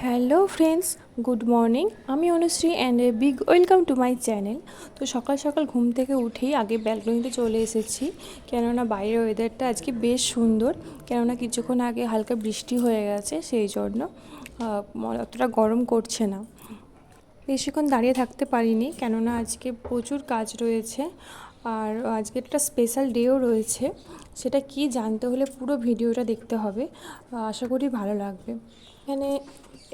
Hello friends, good morning. আমি Anushree and a big welcome to my channel. তো সকাল সকাল ঘুম থেকে উঠেই আগে ব্যালকনিতে চলে এসেছি, কেননা বাইরের ওয়েদারটা আজকে বেশ সুন্দর। কেননা কিছুক্ষণ আগে হালকা বৃষ্টি হয়ে গেছে, সেই জন্য অতটা গরম করছে না। বেশিক্ষণ দাঁড়িয়ে থাকতে পারিনি, কেননা আজকে প্রচুর কাজ রয়েছে। আর আজকে একটা স্পেশাল ডেও রয়েছে, সেটা কি জানতে হলে পুরো ভিডিওটা দেখতে হবে। আশা করি ভালো লাগবে।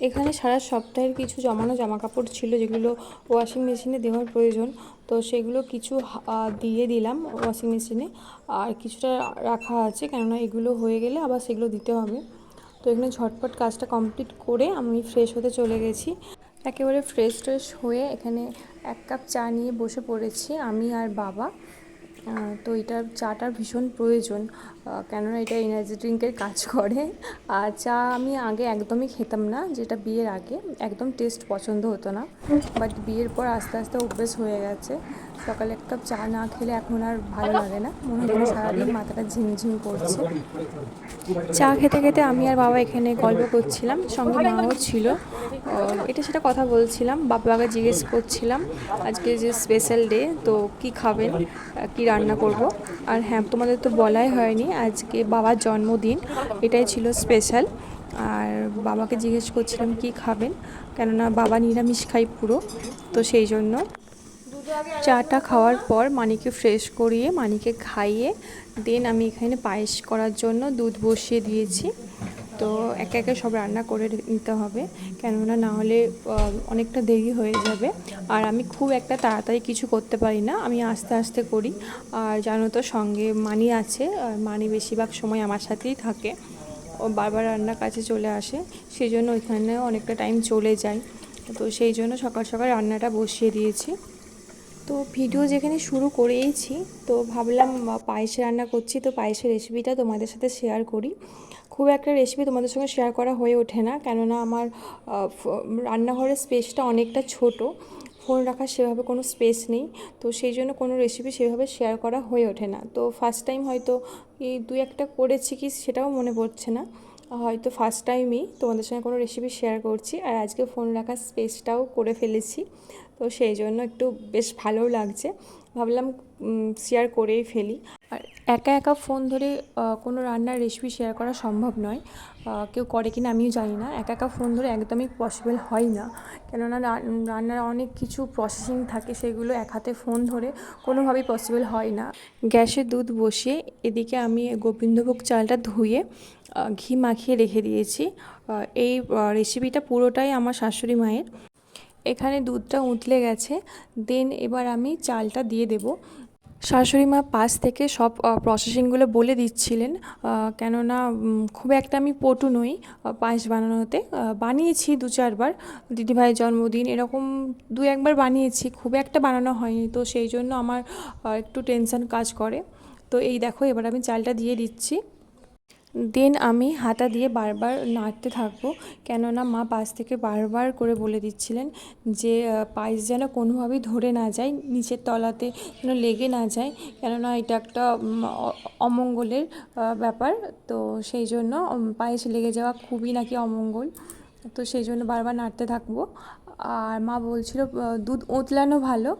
এখানে সারা সপ্তাহের কিছু জমানো জামাকাপড় ছিল, যেগুলো ওয়াশিং মেশিনে দেওয়ার প্রয়োজন। তো সেগুলো কিছু দিয়ে দিলাম ওয়াশিং মেশিনে, আর কিছুটা রাখা আছে, কেননা এগুলো হয়ে গেলে আবার সেগুলো দিতে হবে। তো এখানে ঝটপট কাজটা কমপ্লিট করে আমি ফ্রেশ হতে চলে গেছি। একেবারে ফ্রেশ হয়ে এখানে 1 কাপ চা নিয়ে বসে পড়েছি আমি আর বাবা। তো এটার চাটার ভীষণ প্রয়োজন, কেননা এটা এনার্জি ড্রিঙ্কের কাজ করে। আর চা আমি আগে একদমই খেতাম না, যেটা বিয়ের আগে একদম টেস্ট পছন্দ হতো না, বাট বিয়ের পর আস্তে আস্তে অভ্যেস হয়ে গেছে। সকালে 1 কাপ চা না খেলে এখন আর ভালো লাগে না, মনে হয় সারাদিন মাথাটা ঝিমঝিম করছে। চা খেতে খেতে আমি আর বাবা এখানে গল্প করছিলাম, সঙ্গে মাও ছিল। এটা সেটা কথা বলছিলাম, বাবাকে জিজ্ঞেস করছিলাম আজকে যে স্পেশাল ডে, তো কি খাবেন, কি রান্না করব। আর হ্যাঁ, তোমাদের তো বলাই হয়নি, আজকে বাবার জন্মদিন, এটাই ছিল স্পেশাল। আর বাবাকে জিজ্ঞেস করছিলাম কি খাবেন, কেননা বাবা নিরামিষ খাই পুরো, তো সেই জন্য। চাটা খাওয়ার পর মানিকে ফ্রেশ করিয়ে মানিকে খাইয়ে দেন আমি এখানে পায়েস করার জন্য দুধ বসিয়ে দিয়েছি। তো একে একে সব রান্না করে নিতে হবে, কেননা না হলে অনেকটা দেরি হয়ে যাবে। আর আমি খুব একটা তাড়াতাড়ি কিছু করতে পারি না, আমি আস্তে আস্তে করি। আর জানো তো, সঙ্গে মানি আছে, আর মানি বেশিরভাগ সময় আমার সাথেই থাকে, ও বারবার রান্নার কাছে চলে আসে, সেই জন্য ওইখানে অনেকটা টাইম চলে যায়। তো সেই জন্য সকাল সকাল রান্নাটা বসিয়ে দিয়েছি। তো ভিডিও যেখানে শুরু করেইছি, তো ভাবলাম পায়েস রান্না করছি, তো পায়েসের রেসিপিটা তোমাদের সাথে শেয়ার করি। খুব একটা রেসিপি তোমাদের সঙ্গে শেয়ার করা হয়ে ওঠে না, কেননা আমার রান্নাঘরের স্পেসটা অনেকটা ছোট, ফোন রাখার সেভাবে কোনো স্পেস নেই। তো সেই জন্য কোনো রেসিপি সেভাবে শেয়ার করা হয়ে ওঠে না। তো ফার্স্ট টাইম হয়তো এই 2-1টা করেছি কি সেটাও মনে পড়ছে না, হয়তো ফার্স্ট টাইমই তোমাদের সঙ্গে কোনো রেসিপি শেয়ার করছি। আর আজকে ফোন রাখার স্পেসটাও করে ফেলেছি, তো সেই জন্য একটু বেশ ভালোও লাগছে, ভাবলাম শেয়ার করেই ফেলি। আর একা একা ফোন ধরে কোনো রান্নার রেসিপি শেয়ার করা সম্ভব নয়, কেউ করে কিনা আমিও জানি না। একা একা ফোন ধরে একদমই পসিবল হয় না, কেননা রান্নার অনেক কিছু প্রসেসিং থাকে, সেগুলো এক হাতে ফোন ধরে কোনোভাবেই পসিবল হয় না। গ্যাসে দুধ বসিয়ে এদিকে আমি গোবিন্দভোগ চালটা ধুয়ে ঘি মাখিয়ে রেখে দিয়েছি। এই রেসিপিটা পুরোটাই আমার শাশুড়ি মায়ের। এখানে দুধটা উতলে গেছে, দেন এবার আমি চালটা দিয়ে দেব। শাশুড়ি মা পাশ থেকে সব প্রসেসিংগুলো বলে দিচ্ছিলেন, কেননা খুব একটা আমি পটু নই পায়েস বানানোতে। বানিয়েছি 2-4 বার, দিদিভাইয়ের জন্মদিন এরকম 2-1 বার বানিয়েছি, খুব একটা বানানো হয়নি, তো সেই জন্য আমার একটু টেনশন কাজ করে। তো এই দেখো, এবার আমি চালটা দিয়ে দিচ্ছি। দেন আমি হাতা দিয়ে বারবার নাড়তে থাকবো, কেননা মা পাশ থেকে বারবার করে বলে দিচ্ছিলেন যে পায়েস যেন কোনোভাবেই ধরে না যায়, নিচের তলাতে যেন লেগে না যায়, কেননা এটা একটা অমঙ্গলের ব্যাপার। তো সেই জন্য পায়েস লেগে যাওয়া খুবই নাকি অমঙ্গল, তো সেই জন্য বারবার নাড়তে থাকবো। আর মা বলছিল দুধ উতলানো ভালো,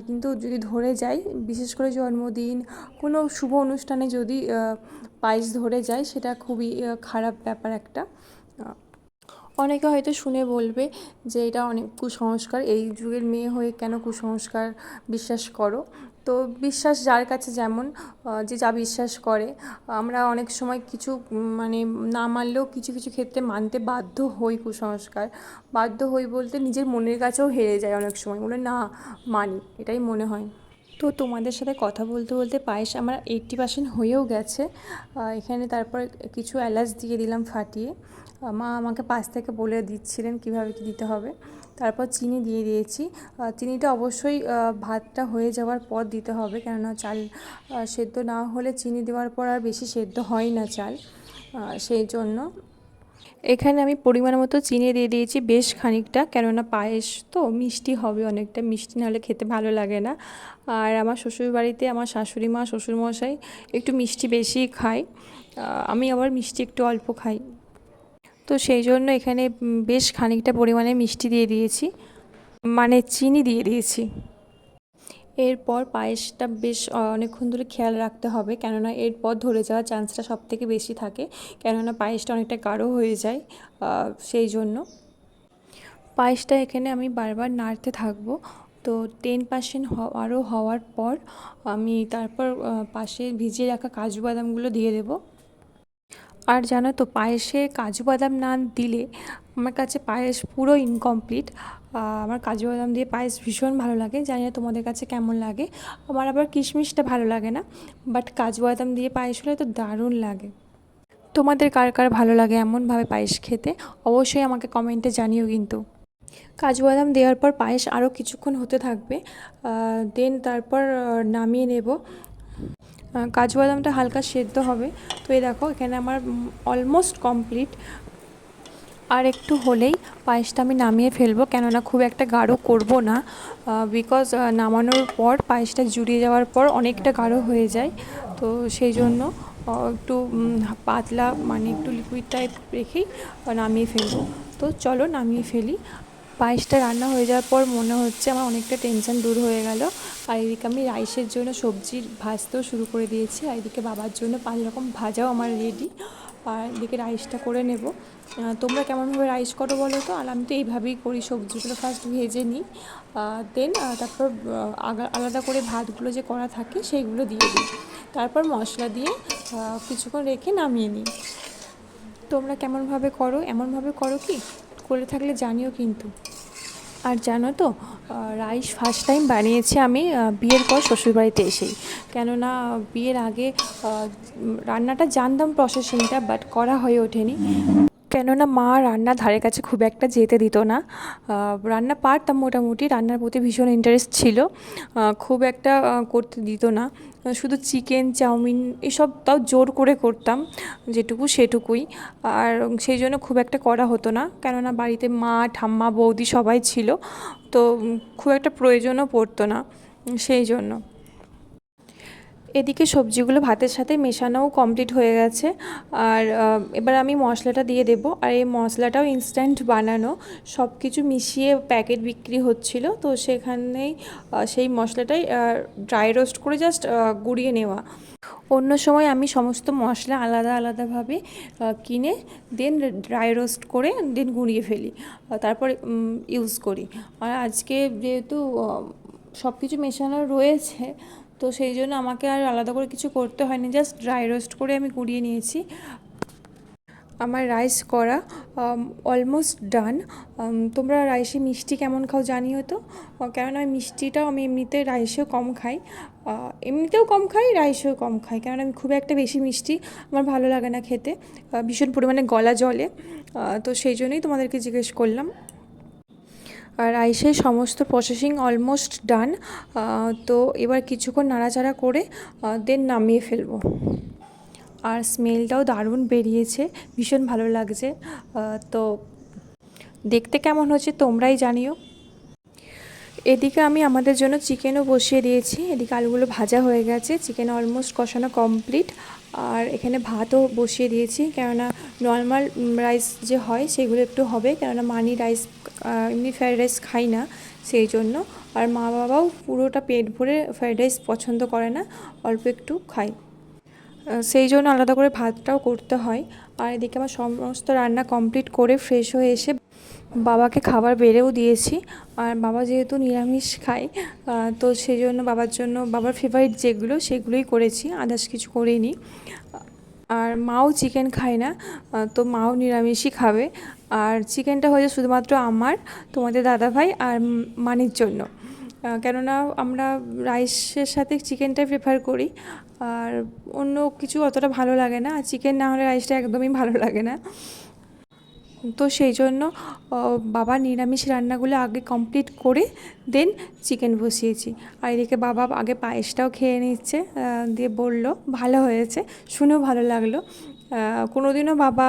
কিন্তু যদি ধরে যায়, বিশেষ করে জন্মদিন, কোনো শুভ অনুষ্ঠানে যদি পায়েস ধরে যায়, সেটা খুবই খারাপ ব্যাপার একটা। অনেকে হয়তো শুনে বলবে যে এটা অনেক কুসংস্কার, এই যুগের মেয়ে হয়ে কেন কুসংস্কার বিশ্বাস করো। তো বিশ্বাস যার কাছে যেমন, যে যা বিশ্বাস করে। আমরা অনেক সময় কিছু মানে না মানলেও কিছু কিছু ক্ষেত্রে মানতে বাধ্য হই কুসংস্কার। বাধ্য হই বলতে নিজের মনের কাছেও হেরে যায় অনেক সময়, বলে না মানি, এটাই মনে হয়। তো তোমাদের সাথে কথা বলতে বলতে পায়েস আমার 80% হয়েও গেছে। এখানে তারপর কিছু এলাচ দিয়ে দিলাম ফাটিয়ে, মা আমাকে পাশ থেকে বলে দিচ্ছিলেন কীভাবে কী দিতে হবে। তারপর চিনি দিয়ে দিয়েছি। চিনিটা অবশ্যই ভাতটা হয়ে যাওয়ার পর দিতে হবে, কেননা চাল সেদ্ধ না হলে চিনি দেওয়ার পর আর বেশি সেদ্ধ হয় না চাল, সেই জন্য। এখানে আমি পরিমাণ মতো চিনি দিয়ে দিয়েছি বেশ খানিকটা, কেননা পায়েস তো মিষ্টি হবে অনেকটা, মিষ্টি নাহলে খেতে ভালো লাগে না। আর আমার শ্বশুরবাড়িতে আমার শাশুড়ি মা শ্বশুরমশাই একটু মিষ্টি বেশিই খায়, আমি আবার মিষ্টি একটু অল্প খাই। তো তো সেই জন্য এখানে বেশ খানিকটা পরিমাণে মিষ্টি দিয়ে দিয়েছি, মানে চিনি দিয়ে দিয়েছি। এরপর পায়েসটা বেশ অনেকক্ষণ ধরে খেয়াল রাখতে হবে, কেননা এরপর ধরে যাওয়ার চান্সটা সবথেকে বেশি থাকে, কেননা পায়েসটা অনেকটা গাঢ় হয়ে যায়। সেই জন্য পায়েসটা এখানে আমি বারবার নাড়তে থাকবো। তো 10% আরও হওয়ার পর আমি তারপর পাশে ভিজিয়ে রাখা কাজু বাদামগুলো দিয়ে দেবো। আর জানো তো, পায়েসে কাজু বাদাম না দিলে আমার কাছে পায়েস পুরো ইনকমপ্লিট। আমার কাজু বাদাম দিয়ে পায়েস ভীষণ ভালো লাগে, জানি না তোমাদের কাছে কেমন লাগে। আমার আবার কিশমিশটা ভালো লাগে না, বাট কাজু বাদাম দিয়ে পায়েস হলে তো দারুণ লাগে। তোমাদের কার কার ভালো লাগে এমনভাবে পায়েস খেতে, অবশ্যই আমাকে কমেন্টে জানিও কিন্তু। কাজু বাদাম দেওয়ার পর পায়েস আরও কিছুক্ষণ হতে থাকবে, দেন তারপর নামিয়ে নেব। কাজু বাদামটা হালকা সেদ্ধ হবে। তো এই দেখো, এখানে আমার অলমোস্ট কমপ্লিট। আর একটু হলেই পায়েসটা আমি নামিয়ে ফেলবো, কেননা খুব একটা গাঢ় করব না, বিকজ নামানোর পর পায়েসটা জুড়িয়ে যাওয়ার পর অনেকটা গাঢ় হয়ে যায়। তো সেই জন্য একটু পাতলা, মানে একটু লিকুইড টাইপ রেখেই নামিয়ে ফেলবো। তো চলো নামিয়ে ফেলি। পায়েসটা রান্না হয়ে যাওয়ার পর মনে হচ্ছে আমার অনেকটা টেনশন দূর হয়ে গেল। আর এদিকে আমি রাইসের জন্য সবজি ভাজতেও শুরু করে দিয়েছি, আর এদিকে বাবার জন্য 5 রকম ভাজাও আমার রেডি। আর এদিকে রাইসটা করে নেব। তোমরা কেমনভাবে রাইস করো বলো তো? আর আমি তো এইভাবেই করি, সবজিগুলো ফার্স্ট ভেজে নিই, দেন তারপর আলাদা করে ভাতগুলো যে করা থাকে সেইগুলো দিয়ে দিই, তারপর মশলা দিয়ে কিছুক্ষণ রেখে নামিয়ে নিই। তোমরা কেমনভাবে করো? এমনভাবে করো কি? করে থাকলে জানিও কিন্তু। আর জানো তো, রাইস ফার্স্ট টাইম বানিয়েছি আমি বিয়ের পর শ্বশুরবাড়িতে এসেই, কেননা বিয়ের আগে রান্নাটা জানতাম প্রসেসিংটা, বাট করা হয়ে ওঠেনি, কেননা মা রান্নার ধারে কাছে খুব একটা যেতে দিত না। রান্না পারতাম মোটামুটি, রান্নার প্রতি ভীষণ ইন্টারেস্ট ছিল, খুব একটা করতে দিত না। শুধু চিকেন, চাউমিন এসব তাও জোর করে করতাম, যেটুকু সেটুকুই। আর সেই জন্য খুব একটা করা হতো না, কেননা বাড়িতে মা, ঠাম্মা, বৌদি সবাই ছিল, তো খুব একটা প্রয়োজনও পড়তো না, সেই জন্য। এদিকে সবজিগুলো ভাতের সাথে মেশানোও কমপ্লিট হয়ে গেছে। আর এবার আমি মশলাটা দিয়ে দেবো। আর এই মশলাটাও ইনস্ট্যান্ট বানানো, সব কিছু মিশিয়ে প্যাকেট বিক্রি হচ্ছিল, তো সেখানেই সেই মশলাটাই ড্রাই রোস্ট করে জাস্ট গুঁড়িয়ে নেওয়া। অন্য সময় আমি সমস্ত মশলা আলাদা আলাদাভাবে কিনে দেন ড্রাই রোস্ট করে দেন গুঁড়িয়ে ফেলি, তারপর ইউজ করি। আর আজকে যেহেতু সব কিছু মেশানো রয়েছে, তো সেই জন্য আমাকে আর আলাদা করে কিছু করতে হয়নি, জাস্ট ড্রাই রোস্ট করে আমি গুঁড়িয়ে নিয়েছি। আমার রাইস করা অলমোস্ট ডান। তোমরা রাইসে মিষ্টি কেমন খাও জানিও তো, কেননা মিষ্টিটাও আমি এমনিতে রাইসেও কম খাই, এমনিতেও কম খাই, রাইসেও কম খাই, কেননা আমি খুব একটা বেশি মিষ্টি আমার ভালো লাগে না খেতে, ভীষণ পরিমাণে গলা জ্বলে। তো সেই জন্যই তোমাদেরকে জিজ্ঞেস করলাম। আর রাইসের সমস্ত প্রসেসিং অলমোস্ট ডান। তো এবার কিছুক্ষণ নাড়াচাড়া করে দেন নামিয়ে ফেলবো। আর স্মেলটাও দারুণ বেরিয়েছে, ভীষণ ভালো লাগছে। তো দেখতে কেমন হচ্ছে তোমরাই জানিও। এদিকে আমি আমাদের জন্য চিকেনও বসিয়ে দিয়েছি। এদিকে আলুগুলো ভাজা হয়ে গেছে, চিকেন অলমোস্ট কষানো কমপ্লিট। আর এখানে ভাতও বসিয়ে দিয়েছি, কেননা নর্মাল রাইস যে হয় সেগুলো একটু হবে, কেননা মানি রাইস এমনি ফ্রাইড রাইস খাই না, সেই জন্য। আর মা বাবাও পুরোটা পেট ভরে ফ্রাইড রাইস পছন্দ করে না, অল্প একটু খায়, সেই জন্য আলাদা করে ভাতটাও করতে হয়। আর এদিকে আমার সমস্ত রান্না কমপ্লিট করে ফ্রেশ হয়ে এসে বাবাকে খাবার বেড়েও দিয়েছি। আর বাবা যেহেতু নিরামিষ খায়, তো সেই জন্য বাবার জন্য বাবার ফেভারিট যেগুলো সেগুলোই করেছি, আদার্স কিছু করিনি। আর মাও চিকেন খায় না, তো মাও নিরামিষই খাবে। আর চিকেনটা হয়েছে শুধুমাত্র আমার, তোমাদের দাদাভাই আর মানির জন্য, কেননা আমরা রাইসের সাথে চিকেনটাই প্রেফার করি, আর অন্য কিছু অতটা ভালো লাগে না, আর চিকেন না হলে রাইসটা একদমই ভালো লাগে না। তো সেই জন্য বাবা নিরামিষ রান্নাগুলো আগে কমপ্লিট করে দেন চিকেন বসিয়েছি। আর এদিকে বাবা আগে পায়েসটাও খেয়ে নিচ্ছে, দিয়ে বলল ভালো হয়েছে, শুনেও ভালো লাগলো। কোনো দিনও বাবা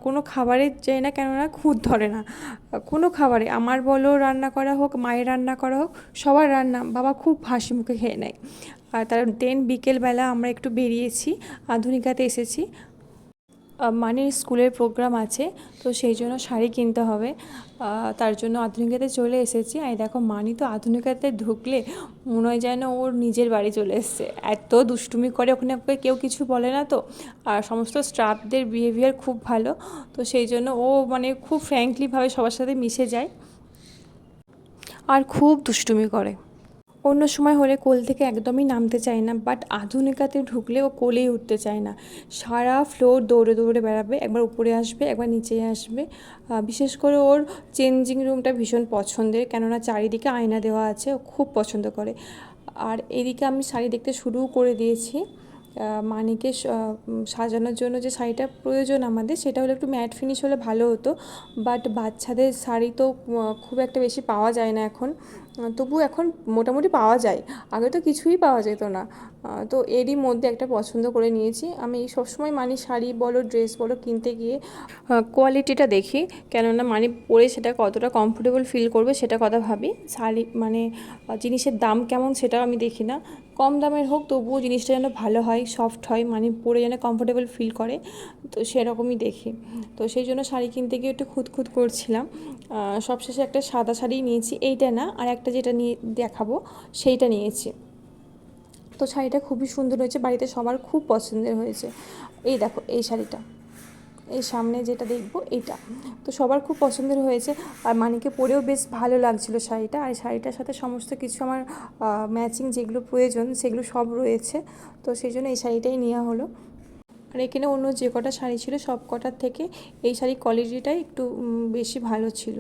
কোনো খাবারে চাই না, কেননা খুঁত ধরে না কোনো খাবারে, আমার বলো রান্না করা হোক, মায়ের রান্না করা হোক, সবার রান্না বাবা খুব হাসি মুখে খেয়ে নেয়। আর তার দেন বিকেলবেলা আমরা একটু বেরিয়েছি, আধুনিকাতে এসেছি। মানির স্কুলের প্রোগ্রাম আছে, তো সেই জন্য শাড়ি কিনতে হবে। তার জন্য আধুনিকাতে চলে এসেছি। আর দেখো মানি তো আধুনিকাতে ঢুকলে মনে হয় যেন ওর নিজের বাড়ি চলে এসছে, এত দুষ্টুমি করে। ওখানে ওকে কেউ কিছু বলে না তো, আর সমস্ত স্টাফদের বিহেভিয়ার খুব ভালো, তো সেই জন্য ও মানে খুব ফ্র্যাঙ্কলিভাবে সবার সাথে মিশে যায় আর খুব দুষ্টুমি করে। অন্য সময় হলে কোল থেকে একদমই নামতে চায় না, বাট আধুনিকাতে ঢুকলে ও কোলেই উঠতে চায় না। সারা ফ্লোর দৌড়ে দৌড়ে বেড়াবে, একবার উপরে আসবে একবার নিচে আসবে। বিশেষ করে ওর চেঞ্জিং রুমটা ভীষণ পছন্দের, কেননা চারিদিকে আয়না দেওয়া আছে, ও খুব পছন্দ করে। আর এদিকে আমি শাড়ি দেখতে শুরুও করে দিয়েছি। মানিকে সাজানোর জন্য যে শাড়িটা প্রয়োজন আমাদের, সেটা হলো একটু ম্যাট ফিনিশ হলে ভালো হতো, বাট বাচ্চাদের শাড়ি তো খুব একটা বেশি পাওয়া যায় না এখন। তবু এখন মোটামুটি পাওয়া যায়, আগে তো কিছুই পাওয়া যেত না। তো এরই মধ্যে একটা পছন্দ করে নিয়েছি। আমি সবসময় মানি শাড়ি বলো ড্রেস বলো কিনতে গিয়ে কোয়ালিটিটা দেখি, কেননা মানি পরে সেটা কতটা কমফোর্টেবল ফিল করবে সেটা কথা ভাবি। শাড়ি মানে জিনিসের দাম কেমন সেটাও আমি দেখি না, কম দামের হোক তবুও জিনিসটা যেন ভালো হয়, সফট হয়, মানে পরে যেন কমফোর্টেবল ফিল করে, তো সেরকমই দেখি। তো সেই জন্য শাড়ি কিনতে গিয়ে একটু খুঁতখুত করছিলাম। সবশেষে একটা সাদা শাড়ি নিয়েছি, এইটা না আর একটা যেটা নিয়ে দেখাবো সেইটা নিয়েছি। তো শাড়িটা খুবই সুন্দর হয়েছে, বাড়িতে সবার খুব পছন্দের হয়েছে। এই দেখো এই শাড়িটা, এই সামনে যেটা দেখবো এইটা, তো সবার খুব পছন্দের হয়েছে। আর মানিকে পরেও বেশ ভালো লাগছিল শাড়িটা, আর শাড়িটার সাথে সমস্ত কিছু আমার ম্যাচিং যেগুলো প্রয়োজন সেগুলো সব রয়েছে, তো সেই জন্য এই শাড়িটাই নেওয়া হলো। আর এখানে অন্য যে কটা শাড়ি ছিল সব কটার থেকে এই শাড়ির কোয়ালিটিটাই একটু বেশি ভালো ছিল।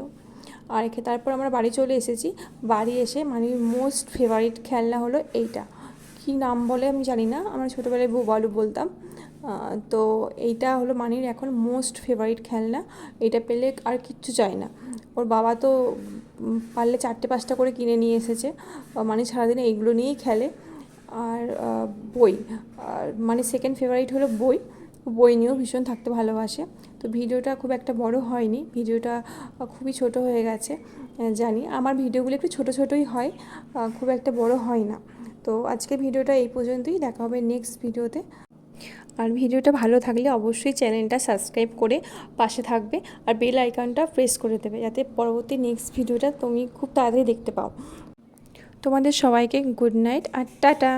আর তারপর আমরা বাড়ি চলে এসেছি। বাড়ি এসে মানির মোস্ট ফেভারিট খেলনা হলো এইটা, কী নাম বলে আমি জানি না, আমরা ছোটোবেলায় বলু বলতাম। তো এইটা হলো মানির এখন মোস্ট ফেভারিট খেলনা, এটা পেলে আর কিচ্ছু চাই না। ওর বাবা তো পারলে 4-5টা করে কিনে নিয়ে এসেছে, মানি সারাদিনে এইগুলো নিয়েই খেলে। আর বই, আর মানে সেকেন্ড ফেভারিট হলো বই, বই নিয়েও ভীষণ থাকতে ভালোবাসে। তো ভিডিওটা খুব একটা বড় হয়নি, ভিডিওটা খুবই ছোট হয়ে গেছে। জানি আমার ভিডিওগুলো একটু ছোটো ছোটোই হয়, খুব একটা বড় হয় না। তো আজকে ভিডিওটা এই পর্যন্তই, দেখা হবে নেক্সট ভিডিওতে। আর ভিডিওটা ভালো থাকলে অবশ্যই চ্যানেলটা সাবস্ক্রাইব করে পাশে থাকবে, আর বেল আইকনটা প্রেস করে দেবে, যাতে পরবর্তী নেক্সট ভিডিওটা তুমি খুব তাড়াতাড়ি দেখতে পাও। তোমাদের সবাইকে গুড নাইট আর টাটা।